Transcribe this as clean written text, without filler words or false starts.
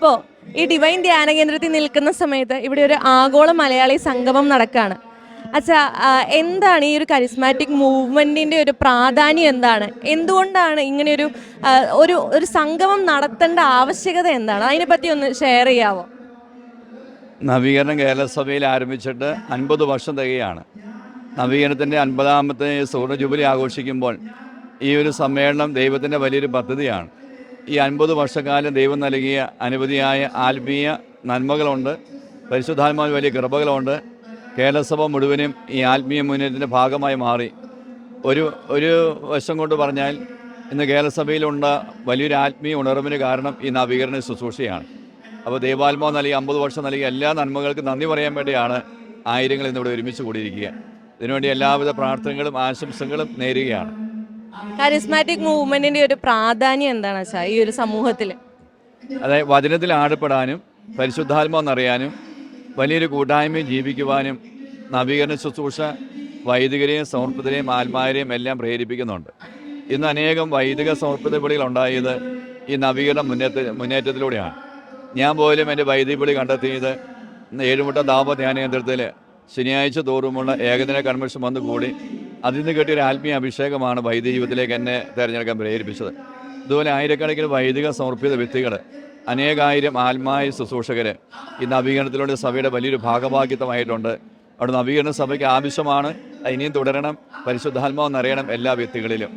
ഇപ്പോൾ ഈ ഡിവൈൻ ധ്യാന കേന്ദ്രത്തിൽ നിൽക്കുന്ന സമയത്ത് ഇവിടെ ഒരു ആഗോള മലയാളി സംഗമം നടക്കുകയാണ്. അച്ഛാ, എന്താണ് ഈ ഒരു കരിസ്മാറ്റിക് മൂവ്മെൻറ്റിൻ്റെ ഒരു പ്രാധാന്യം എന്താണ്? എന്തുകൊണ്ടാണ് ഇങ്ങനെയൊരു ഒരു ഒരു സംഗമം നടത്തേണ്ട ആവശ്യകത എന്താണ്? അതിനെപ്പറ്റി ഒന്ന് ഷെയർ ചെയ്യാമോ? നവീകരണം കേരള സഭയിൽ ആരംഭിച്ചിട്ട് 50 വർഷം തികയാണ്. നവീകരണത്തിൻ്റെ 50ാമത്തെ സുവർണ്ണ ജൂബിലി ആഘോഷിക്കുമ്പോൾ ഈ ഒരു സമ്മേളനം ദൈവത്തിൻ്റെ വലിയൊരു പദ്ധതിയാണ്. ഈ 50 വർഷക്കാലം ദൈവം നൽകിയ അനവധിയായ ആത്മീയ നന്മകളുണ്ട്, പരിശുദ്ധാത്മാവിന് വലിയ കൃപകളുണ്ട്. കേരളസഭ മുഴുവനും ഈ ആത്മീയ മുന്നേറ്റത്തിൻ്റെ ഭാഗമായി മാറി. ഒരു വശം കൊണ്ട് പറഞ്ഞാൽ ഇന്ന് കേരളസഭയിലുണ്ട വലിയൊരു ആത്മീയ ഉണർവിന് കാരണം ഈ നവീകരണ ശുശ്രൂഷയാണ്. അപ്പോൾ ദൈവാത്മാവ് നൽകി 50 വർഷം നൽകിയ എല്ലാ നന്മകൾക്കും നന്ദി പറയാൻ വേണ്ടിയാണ് ആയിരങ്ങൾ ഇന്നിവിടെ ഒരുമിച്ച് കൂടിയിരിക്കുക. ഇതിനുവേണ്ടി എല്ലാവിധ പ്രാർത്ഥനകളും ആശംസകളും നേരുകയാണ്. കരിസ്മാറ്റിക് മൂവ്മെൻറ്റിൻ്റെ ഒരു പ്രാധാന്യം എന്താണ് വെച്ചാൽ ഈ ഒരു സമൂഹത്തിൽ? അതായത് വചനത്തിൽ ആഴപ്പെടാനും പരിശുദ്ധാത്മാവെന്നറിയാനും വലിയൊരു കൂട്ടായ്മയും ജീവിക്കുവാനും നവീകരണ ശുശ്രൂഷ വൈദികരെയും സമർപ്പിതരെയും ആത്മാരെയും എല്ലാം പ്രേരിപ്പിക്കുന്നുണ്ട്. ഇന്ന് അനേകം വൈദിക സമർപ്പിത വിളികളുണ്ടായത് ഈ നവീകരണ മുന്നേറ്റത്തിലൂടെയാണ്. ഞാൻ പോലും എൻ്റെ വൈദിക വിളി കണ്ടെത്തിയത് ഏഴുമുട്ട ദാവ ധ്യാന കേന്ദ്രത്തിൽ ശനിയാഴ്ച തോറുമുള്ള ഏകദിന കൺവെൻഷൻ വന്നു കൂടി അതിൽ നിന്ന് കിട്ടിയൊരു ആത്മീയ അഭിഷേകമാണ് വൈദിക ജീവിതത്തിലേക്ക് എന്നെ തിരഞ്ഞെടുക്കാൻ പ്രേരിപ്പിച്ചത്. ഇതുപോലെ ആയിരക്കണക്കിന് വൈദിക സമർപ്പിത വ്യക്തികൾ, അനേകായിരം ആത്മായ ശുശ്രൂഷകർ ഈ നവീകരണത്തിലൂടെ സഭയുടെ വലിയൊരു ഭാഗഭാഗ്യത്വമായിട്ടുണ്ട്. അവിടെ നവീകരണ സഭയ്ക്ക് ആവശ്യമാണ്, ഇനിയും തുടരണം, പരിശുദ്ധാത്മാവെന്നറിയണം എല്ലാ വ്യക്തികളിലും.